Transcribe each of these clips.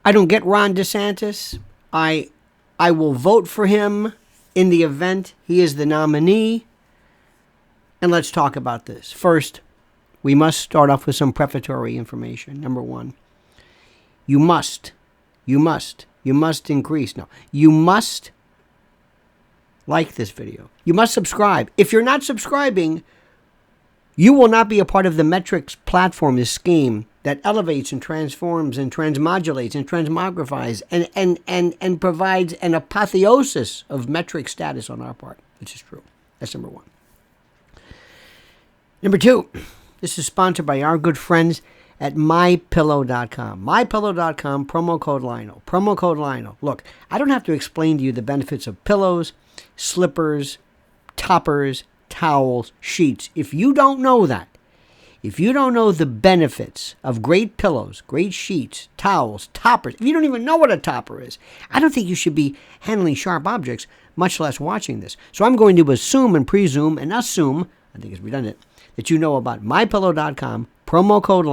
I don't get Ron DeSantis. I will vote for him in the event he is the nominee. And let's talk about this. First, we must start off with some prefatory information. Number one, you must increase. No, you must like this video. You must subscribe. If you're not subscribing, you will not be a part of the metrics platform, this scheme that elevates and transforms and transmodulates and transmogrifies and provides an apotheosis of metric status on our part, which is true. That's number one. Number two, this is sponsored by our good friends at mypillow.com. Mypillow.com, promo code Lionel. Promo code Lionel. Look, I don't have to explain to you the benefits of pillows, slippers, toppers, towels, sheets. If you don't know that, if you don't know the benefits of great pillows, great sheets, towels, toppers, if you don't even know what a topper is, I don't think you should be handling sharp objects, much less watching this. So I'm going to assume and presume and assume, I think it's redundant, that you know about mypillow.com, promo code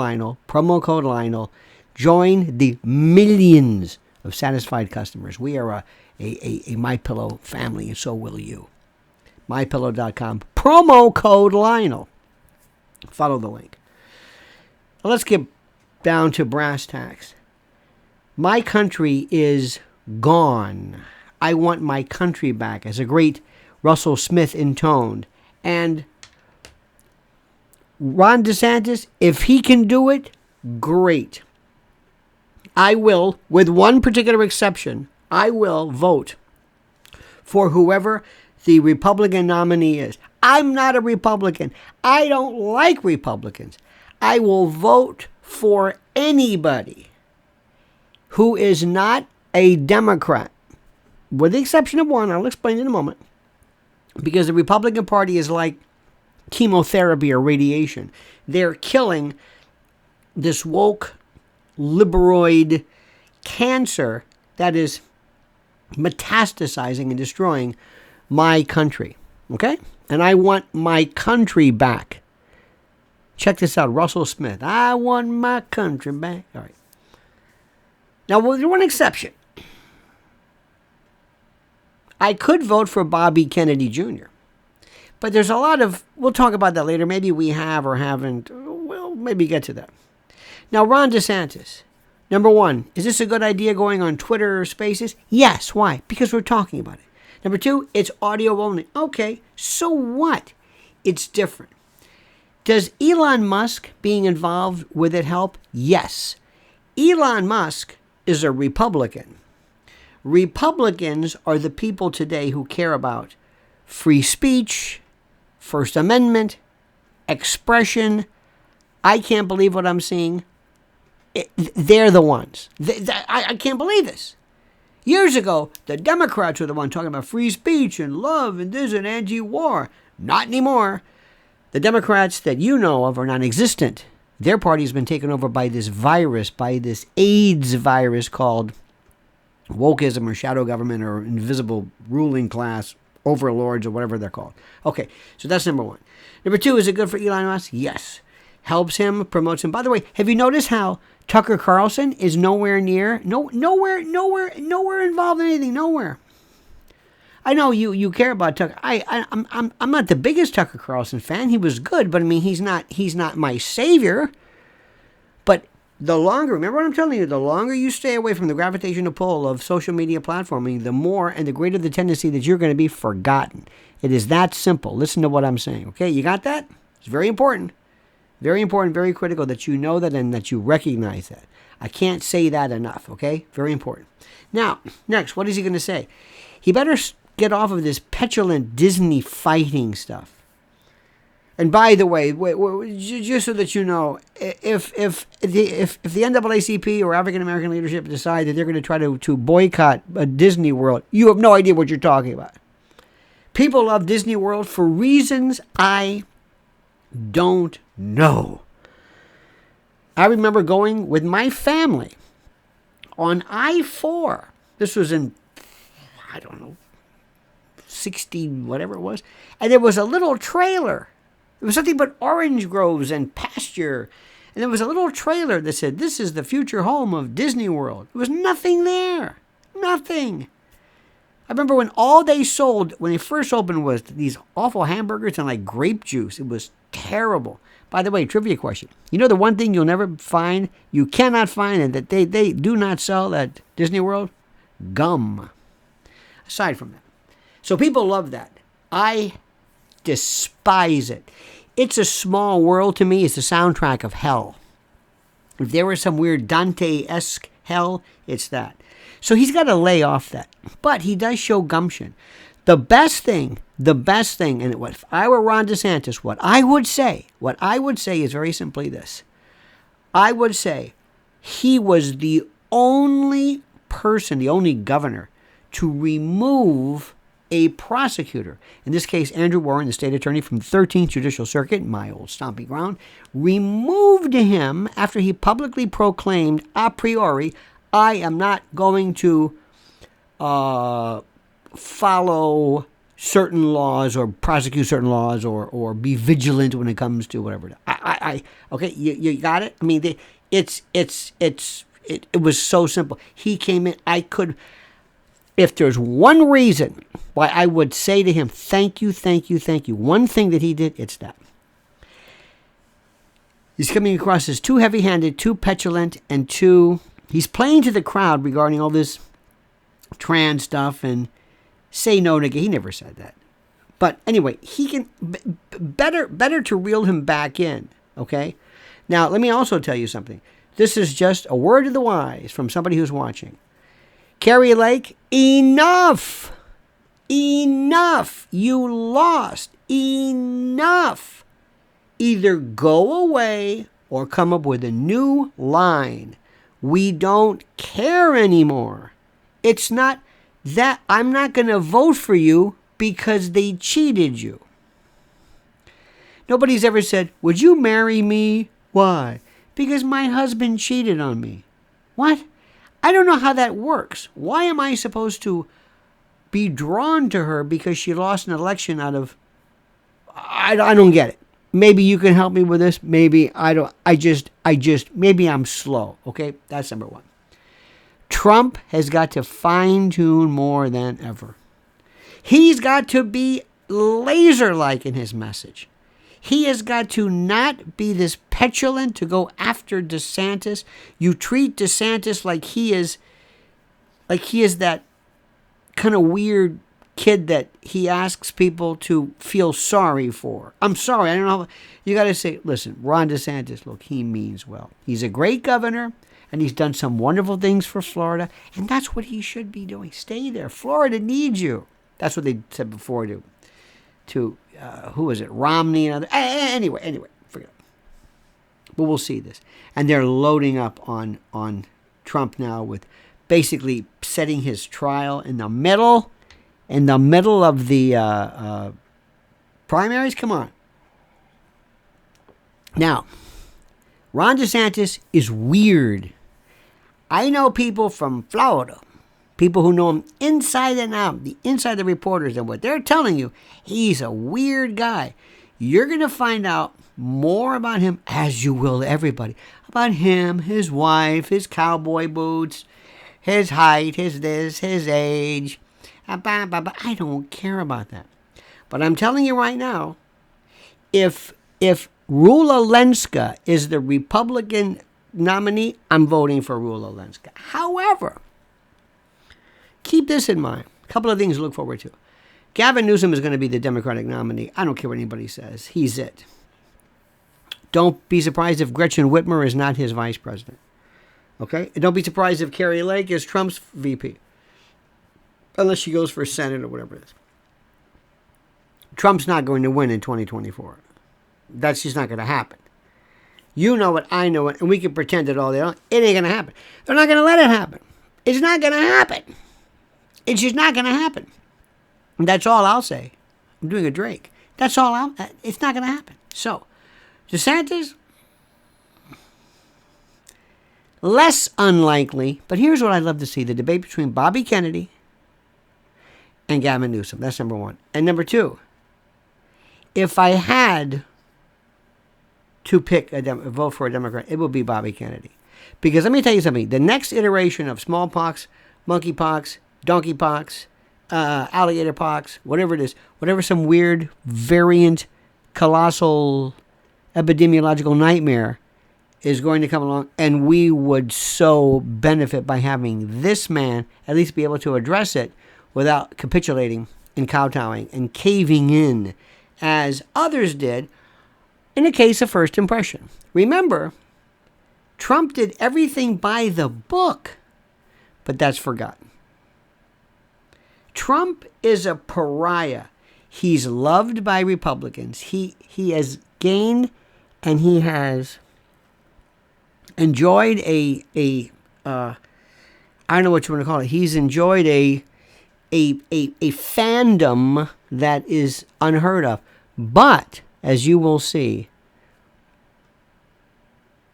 Lionel, join the millions of satisfied customers. We are a MyPillow family, and so will you. mypillow.com, promo code Lionel. Follow the link. Now let's get down to brass tacks. My country is gone. I want my country back, as a great Russell Smith intoned. And Ron DeSantis, if he can do it, great. I will, with one particular exception, I will vote for whoever the Republican nominee is. I'm not a Republican. I don't like Republicans. I will vote for anybody who is not a Democrat, with the exception of one. I'll explain in a moment. Because the Republican Party is like chemotherapy or radiation. They're killing this woke, liberoid cancer that is metastasizing and destroying my country. Okay? And I want my country back. Check this out. Russell Smith. I want my country back. All right. Now, there's one exception. I could vote for Bobby Kennedy Jr., but there's a lot of, we'll talk about that later. Maybe we have or haven't. We'll maybe get to that. Now, Ron DeSantis. Number one, is this a good idea going on Twitter Spaces? Yes. Why? Because we're talking about it. Number two, it's audio only. Okay, so what? It's different. Does Elon Musk being involved with it help? Yes. Elon Musk is a Republican. Republicans are the people today who care about free speech, First Amendment, expression. I can't believe what I'm seeing. They're the ones. I can't believe this. Years ago, the Democrats were the ones talking about free speech and love and this and anti-war. Not anymore. The Democrats that you know of are non-existent. Their party has been taken over by this virus, by this AIDS virus called wokeism or shadow government or invisible ruling class overlords or whatever they're called. Okay, so that's number one. Number two, is it good for Elon Musk? Yes. Helps him, promotes him. By the way, have you noticed how Tucker Carlson is nowhere nowhere involved in anything, nowhere. I know you care about Tucker. I'm not the biggest Tucker Carlson fan. He was good, but I mean he's not my savior. But the longer, remember what I'm telling you, the longer you stay away from the gravitational pull of social media platforming, the more and the greater the tendency that you're going to be forgotten. It is that simple. Listen to what I'm saying. Okay, you got that? It's very important. Very important, very critical that you know that and that you recognize that. I can't say that enough, okay? Very important. Now, next, what is he going to say? He better get off of this petulant Disney fighting stuff. And by the way, just so that you know, if the NAACP or African American leadership decide that they're going to try to boycott a Disney World, you have no idea what you're talking about. People love Disney World for reasons I don't know. I remember going with my family on I-4. This was in, I don't know, 60, whatever it was. And there was a little trailer. It was something but orange groves and pasture And there was a little trailer that said, "This is the future home of Disney World." There was nothing there. Nothing. I remember when all they sold, when they first opened, was these awful hamburgers and like grape juice. It was terrible. By the way, trivia question. You know the one thing you'll never find, you cannot find, and that they do not sell at Disney World? Gum. Aside from that. So people love that. I despise it. It's a small world to me. It's the soundtrack of hell. If there was some weird Dante-esque hell, it's that. So he's got to lay off that. But he does show gumption. The best thing, and if I were Ron DeSantis, what I would say is very simply this. I would say he was the only person, the only governor, to remove a prosecutor. In this case, Andrew Warren, the state attorney from the 13th Judicial Circuit, my old stomping ground, removed him after he publicly proclaimed a priori, "I am not going to follow certain laws or prosecute certain laws or be vigilant when it comes to whatever." Okay, you got it? I mean, it was so simple. He came in. If there's one reason why I would say to him, thank you, one thing that he did, it's that. He's coming across as too heavy-handed, too petulant, and he's playing to the crowd regarding all this trans stuff and say no to gay. He never said that. But anyway, he can, better to reel him back in, okay? Now, let me also tell you something. This is just a word of the wise from somebody who's watching. Carrie Lake, enough. Enough. You lost. Enough. Either go away or come up with a new line. We don't care anymore. It's not that I'm not going to vote for you because they cheated you. Nobody's ever said, "Would you marry me?" Why? Because my husband cheated on me. What? I don't know how that works. Why am I supposed to be drawn to her because she lost an election out of... I don't get it. Maybe you can help me with this. Maybe I don't. Maybe I'm slow. Okay? That's number one. Trump has got to fine-tune more than ever. He's got to be laser-like in his message. He has got to not be this petulant to go after DeSantis. You treat DeSantis like he is that kind of weird kid that he asks people to feel sorry for. I'm sorry, I don't know. You got to say, listen, Ron DeSantis, look, he means well. He's a great governor, and he's done some wonderful things for Florida, and that's what he should be doing. Stay there. Florida needs you. That's what they said before to who was it, Romney and other. Anyway, forget it. But we'll see this. And they're loading up on Trump now with basically setting his trial in the middle of the primaries. Come on. Now, Ron DeSantis is weird. I know people from Florida, people who know him inside and out, the inside reporters, and what they're telling you, he's a weird guy. You're going to find out more about him, as you will everybody, about him, his wife, his cowboy boots, his height, his this, his age. I don't care about that. But I'm telling you right now, if Rula Lenska is the Republican nominee, I'm voting for Rula Lenska. However, keep this in mind. A couple of things to look forward to. Gavin Newsom is going to be the Democratic nominee. I don't care what anybody says. He's it. Don't be surprised if Gretchen Whitmer is not his vice president. Okay? And don't be surprised if Carrie Lake is Trump's VP. Unless she goes for Senate or whatever it is. Trump's not going to win in 2024. That's just not going to happen. You know it, I know it, and we can pretend it all day long. It ain't going to happen. They're not going to let it happen. It's not going to happen. It's just not going to happen. And that's all I'll say. I'm doing a Drake. That's all it's not going to happen. So, DeSantis, less unlikely, but here's what I'd love to see. The debate between Bobby Kennedy and Gavin Newsom. That's number one. And number two, if I had to pick a vote for a Democrat, it will be Bobby Kennedy. Because let me tell you something. The next iteration of smallpox, monkeypox, donkeypox, alligator pox, whatever it is, whatever some weird variant, colossal, epidemiological nightmare is going to come along, and we would so benefit by having this man at least be able to address it without capitulating and kowtowing and caving in as others did in a case of first impression. Remember, Trump did everything by the book, but that's forgotten. Trump is a pariah. He's loved by Republicans. He has gained and he has enjoyed I don't know what you want to call it. He's enjoyed a fandom that is unheard of. But, as you will see,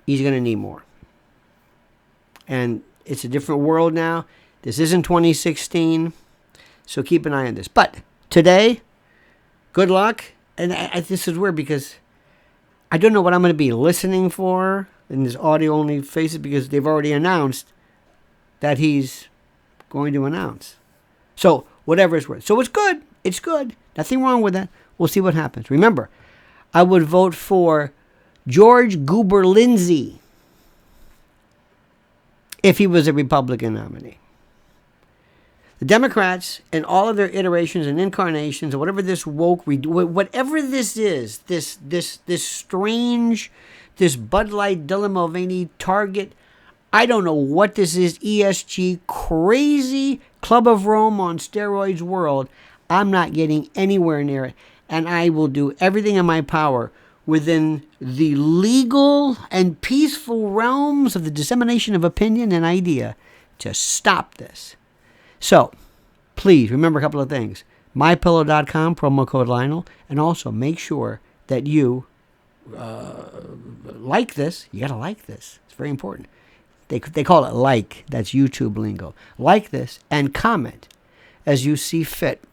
he's going to need more. And it's a different world now. This isn't 2016. So keep an eye on this. But today, good luck. And this is weird because I don't know what I'm going to be listening for in this audio-only faces because they've already announced that he's going to announce. So whatever it's worth. So it's good. It's good. Nothing wrong with that. We'll see what happens. Remember, I would vote for George Goober Lindsey if he was a Republican nominee. The Democrats and all of their iterations and incarnations, or whatever this woke, whatever this is, this strange, this Bud Light, Dylan Mulvaney, Target, I don't know what this is, ESG, crazy Club of Rome on steroids world. I'm not getting anywhere near it. And I will do everything in my power within the legal and peaceful realms of the dissemination of opinion and idea to stop this. So, please remember a couple of things. MyPillow.com, promo code Lionel. And also make sure that you like this. You got to like this. It's very important. They call it like. That's YouTube lingo. Like this and comment as you see fit